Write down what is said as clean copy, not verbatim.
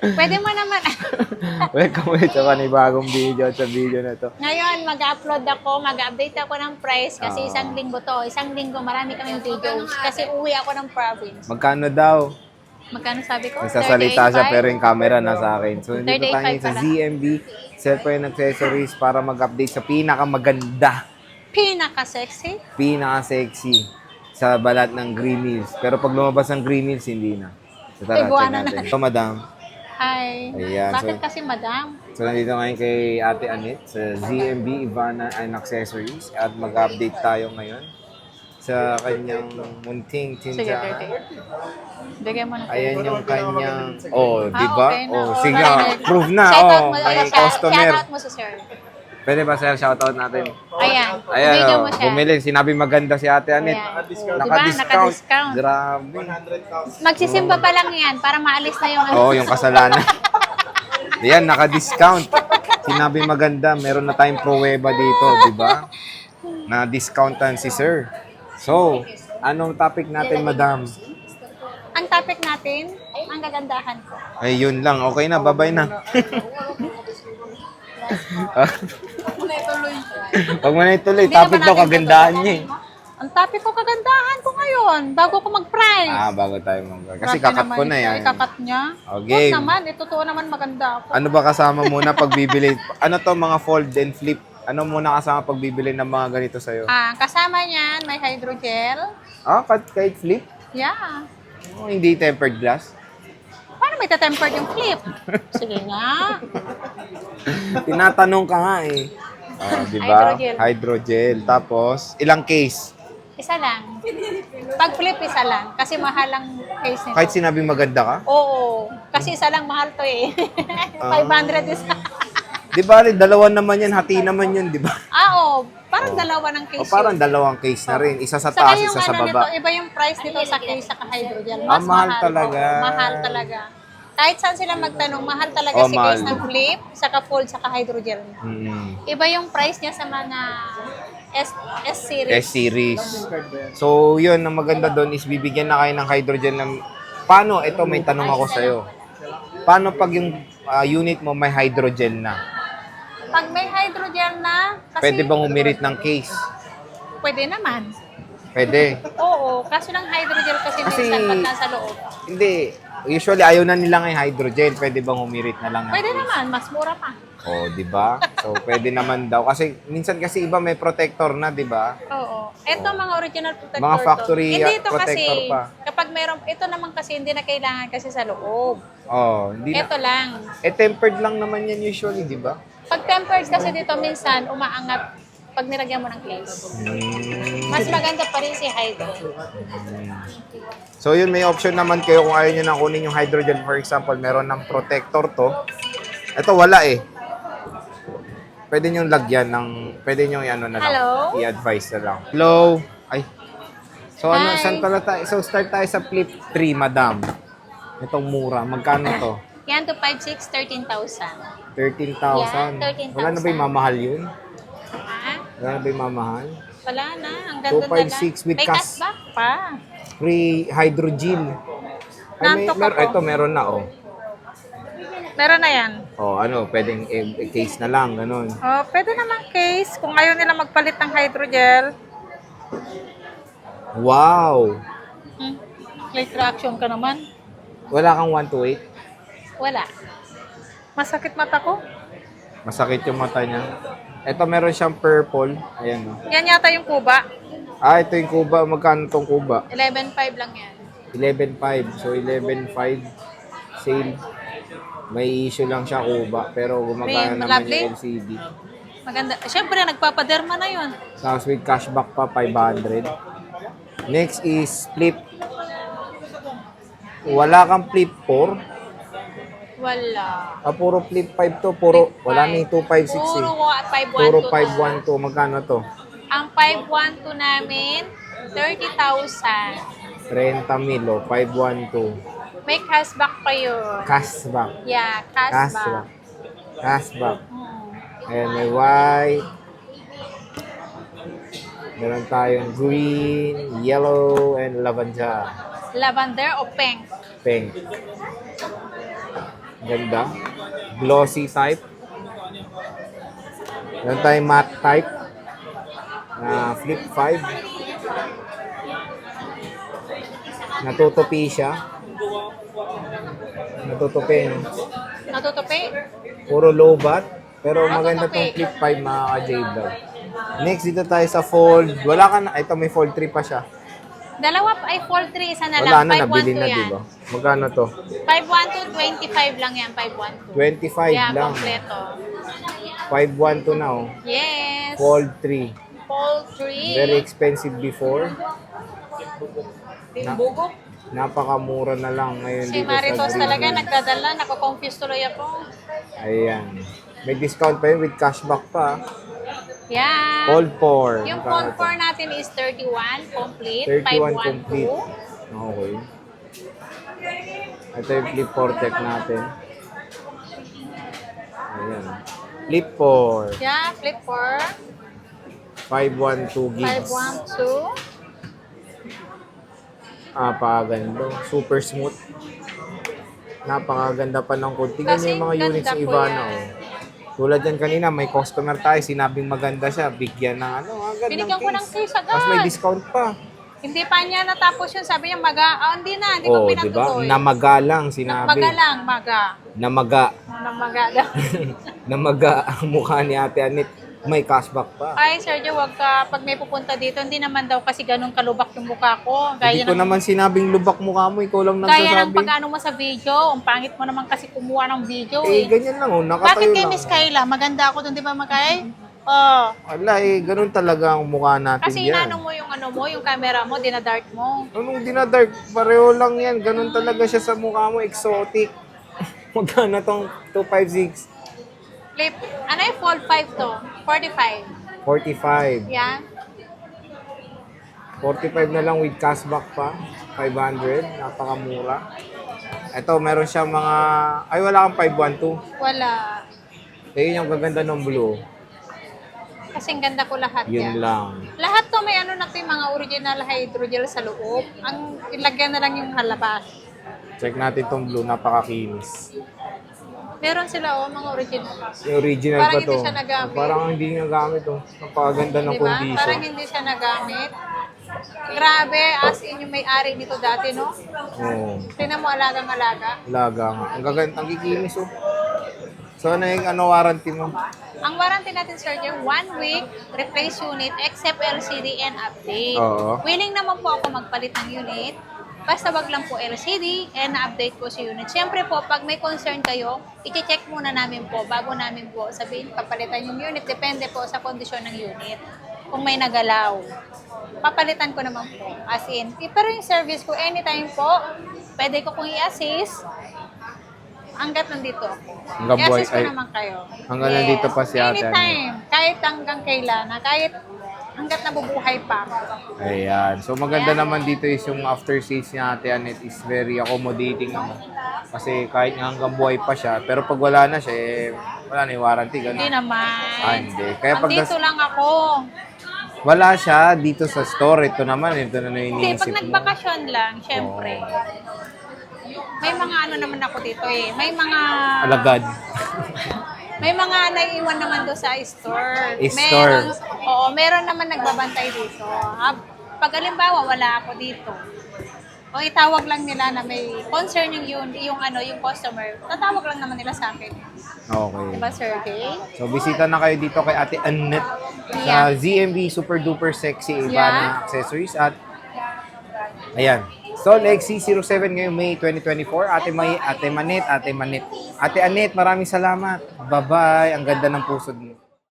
Pwede mo naman. Welcome ulit sa panibagong video at sa video na to. Ngayon, mag-upload ako, mag-update ako ng price kasi Ah. isang linggo to. Isang linggo, marami kaming videos kasi uwi ako ng province. Magkano daw? Magkano sabi ko? Nagsasalita siya 38.5? pero yung camera nasa akin. So, dito tayo 38.5 sa pala. ZMB Cellphone Accessories para mag-update sa pinakamaganda, Pinaka-sexy? pinaka-sexy sa balat ng Green Hills. Pero pag lumabas ng Green Hills, hindi na. So, tara, check Iguana natin. na. So, madam. Hi. Ayan, Bakit so- kasi madam? So, nandito ngayon kay Ate Anet sa ZMB Ivana and Accessories at mag-update tayo ngayon sa kanyang munting Sige, tindahan. Bigay mo na. Ayan yung kanyang, oh, di ba? Okay na. Oh, sige, Alright. prove na. Shoutout Oh, mo, may shout- customer. Shoutout mo sa sir. Pwede ba sir, shoutout natin? Ayan. Ayan, Video oh, mo siya. bumili. Sinabi maganda si Ate Anet. Ayan. Naka-discount. Diba? Naka-discount. Grabe. Magsisimba pa lang yan para maalis na yung Oh, yung kasalanan. Ayan, naka-discount. Sinabi maganda, meron na tayong pruweba dito, di ba? Na-discountan si sir. So, anong topic natin, madam? Ang topic natin, ang gagandahan ko. Ay, yun lang. Okay na, babay na. Pag mo na ituloy, Hindi topic naman daw natin kagandahan tutuloy. niya eh. Ang topic ko, kagandahan ko ngayon, bago ko mag-price. Ah, bago tayo mag kasi Grabe kakat naman ko na ito, yan. Ikakat niya. Okay. Huwag naman, totoo naman maganda ako. Ano ba kasama muna pag bibili? Ano to, mga fold and flip? Ano muna kasama pag bibili ng mga ganito sa'yo? Kasama niyan, may hydrogel. Ah, kahit flip? Yeah. Oh, hindi tempered glass? Paano may tatempered yung flip? Sige nga. Tinatanong ka nga eh. Oh, di ba? Hydrogel. Hydrogel. Tapos, ilang case? Isa lang. Pag flip, isa lang. Kasi mahal ang case nito. Kahit sinabing maganda ka? Oo. Kasi isa lang mahal to eh. 500 isa. Di ba, dalawa naman yan, hati naman yun, di ba? Oo. Parang dalawa ng case O parang yun. dalawang case na rin. Isa sa Saka taas, yung isa sa ano baba. nito, iba yung price nito sa case sa hydrogel. Ah, Mas mahal talaga. Oo, mahal talaga. Kahit saan sila magtanong, mahal talaga Oh, si mahal. case ng flip, saka fold, saka hydrogel. Iba yung price niya sa mga S-series. S-series. So, yun, ang maganda doon is bibigyan na kayo ng hydrogen ng... Paano? Ito, may tanong ako sa'yo. Paano pag yung unit mo may hydrogen na? Pag may hydrogel na, kasi Pwede bang humirit ng case? pwede naman. Pwede. Oo, kaso ng hydrogel kasi, Kasi- minsan pag nasa loob. Hindi. Usually, ayaw na nila ng hydrogen. Pwede bang humirit na lang ng Pwede case? naman, mas mura pa. Oh, di ba? So, pwede naman daw. Kasi, minsan kasi iba may protector na, di ba? Oo. Ito mga original protector Mga factory to. Hindi ito protector kasi, pa. kapag meron, ito naman kasi hindi na kailangan kasi sa loob. Oh, hindi na. Ito lang. Tempered lang naman yan usually, di ba? Pag tempered kasi dito minsan, umaangat pag nilagyan mo ng case. Mas maganda pa rin si Hydro. So yun, may option naman kayo kung ayaw nyo na kunin yung hydrogen. For example, meron ng protector to. Ito wala eh. Pwede nyo lagyan ng, pwede nyo ano na lang. Hello? I-advise na lang. Hello? Ay. So ano, Hi. saan pala tayo? So start tayo sa flip 3, madam. Itong mura. Magkano to? Yan, 256, 13,000. 13,000. Yeah, 13,000. Wala na ba yung mamahal yun? Ha? Wala na ba yung mamahal? Wala na. Ang ganda 256 with May cash. cashback pa. Free hydrogel. Ay, Nantok ako. ito meron na oh. Meron na yan. Oh, ano, pwedeng case na lang, ganun. Oh, pwede naman case. Kung ayaw nila magpalit ng hydrogel. Wow! Late reaction ka naman. Wala kang 128? Wala. Masakit mata ko. Masakit yung mata niya. Ito, meron siyang purple. Ayan, oh. Yan yata yung kuba. Ah, ito yung kuba. Magkano tong kuba? 11.5 lang yan. 11.5. So, 11.5 sale. May issue lang siya kuba. Pero gumagana May naman lovely. yung LCD. Maganda. Siyempre, nagpapaderma na yun. Tapos with cashback pa, 500. Next is flip. Wala kang flip 4. Wala. Ah, puro flip 5 to. Puro, wala na yung 256 eh. Puro 512. Puro to. 512. Magkano to? Ang 512 namin, 30,000. 30 mil, oh. 512. May cashback pa yun. Cashback. Yeah, Cashback. cashback. Cashback. Hmm. Ayan, may white. Meron tayong green, yellow, and lavender. Lavender o pink? Pink. Ganda. Glossy type. Meron tayong matte type. Na flip 5. Natutupi siya. Natutupi, no? Natutupi. Puro low bat. Pero maganda tong flip 5 mga ka-J-Vlog. Next, dito tayo sa fold. Wala ka na. Ito, may fold 3 pa siya. Dalawa ay fold 3, isa na Wala lang. na, nabili 512 na, yan. diba? Magkano to? 512, 25 lang yan. 512. 25 Yeah, lang. kompleto. 512 na, oh. Yes. Fold 3. Fold 3. Very expensive before. Bugok. Napakamura na lang ngayon Si dito Maritos sa talaga Greenwood. nagdadala. Nako-confuse tuloy ako. Ayan. May discount pa yun with cashback pa. Yan. Fold 4. Yung fold 4 natin is 31 complete. 31 512. complete. Okay. Ito yung flip 4 tech natin. Ayan. Flip 4. Yeah, flip 4. 512 gigs. 512. Napakaganda. Super smooth. Napakaganda pa ng code. Tingnan Kasi niyo yung mga ganda units ng po Ivana. yan. Oh. Tulad yan kanina, may customer tayo, sinabing maganda siya. Bigyan ng ano, agad ng Binigyan ko ng case. case agad. Tapos may discount pa. Hindi pa niya natapos yun. Sabi niya, hindi na. Hindi ko Oh, di ba? pinatuloy. Namaga lang sinabi. Maga lang, maga. Namaga. Namaga daw. Namaga ang mukha ni Ate Anet. May cashback pa. Ay, Sergio, wag ka, pag may pupunta dito, hindi naman daw kasi ganun kalubak yung mukha ko. Hindi ko naman sinabing lubak mukha mo, ikaw lang Kaya ng nagsasabi. pag-ano mo sa video, ang pangit mo naman kasi kumuha ng video Eh, eh. ganyan lang oh, nakatayo Bakit kay lang. Miss Kayla? Maganda ako doon, di ba Makay? Oh. Wala eh, ganun talaga ang mukha natin Kasi yan. inano mo yung camera mo, dinadark mo. Anong dinadark? Pareho lang yan. Ganun talaga siya sa mukha mo, exotic. Magkano tong 256? Flip, ano yung fold 5 to? 45. 45. Yan. 45 na lang with cashback pa. 500. Napakamura. Ito, meron siya mga... Ay, wala kang 512. Wala. Eh, yun yung gaganda ng blue. Kasi ang ganda ko lahat Yun yan. lang. Lahat to may ano na to yung mga original hydrogel sa loob. Ang ilagyan na lang yung halabas. Check natin tong blue. Napakakinis. Meron sila mga original. Yung original Parang pa hindi to. siya nagamit. Parang hindi nagamit to. Napakaganda ng Diba? condition. Parang hindi siya nagamit. Grabe, as in yung may-ari nito dati, no? Oo. Tingnan mo, alagang-alaga. Laga nga. Ang gaganda. Ang kikinis oh. So, ano yung warranty mo? Ang warranty natin, Sergio, 1 week, replace unit, except LCD and update. Oo. Willing naman po ako magpalit ng unit. Basta wag lang po LCD and update po si unit. Siyempre po, pag may concern kayo, i-check muna namin po bago namin po sabihin papalitan yung unit. Depende po sa kondisyon ng unit. Kung may nagalaw, papalitan ko naman po. As in, pero yung service ko, anytime po, pwede ko kung i-assist hanggat nandito ako. Hanggang buhay- I-assist ko ay, naman kayo. hanggang nandito pa si ate, Anytime. Kahit hanggang kailan. Kahit hanggat nabubuhay pa ako. Ayan. So, maganda naman dito is yung after sales niya Ate Anet is very accommodating naman. Kasi kahit nga hanggang buhay pa siya, pero pag wala na siya, eh, wala na yung warranty. Ganun. Hindi naman. Hindi. Kaya pag Andito lang ako. wala siya dito sa store, ito naman, ito na Hindi, iniisip pag mo. nagbakasyon lang, syempre. May mga ano naman ako dito eh. May mga... Alagad. May mga naiiwan naman doon sa store. Store. Meron naman nagbabantay dito. Pag halimbawa, wala ako dito. O itawag lang nila na may concern yung customer. Tatawag lang naman nila sa akin. Okay. Diba, Sergey? So, bisita na kayo dito kay Ate Anet sa ZMV Super Duper Sexy Ivana Accessories at ayan. So, Lexi 07 ngayong May 2024. Ate Manet. Ate Anet, maraming salamat. Bye-bye. Ang ganda ng puso mo.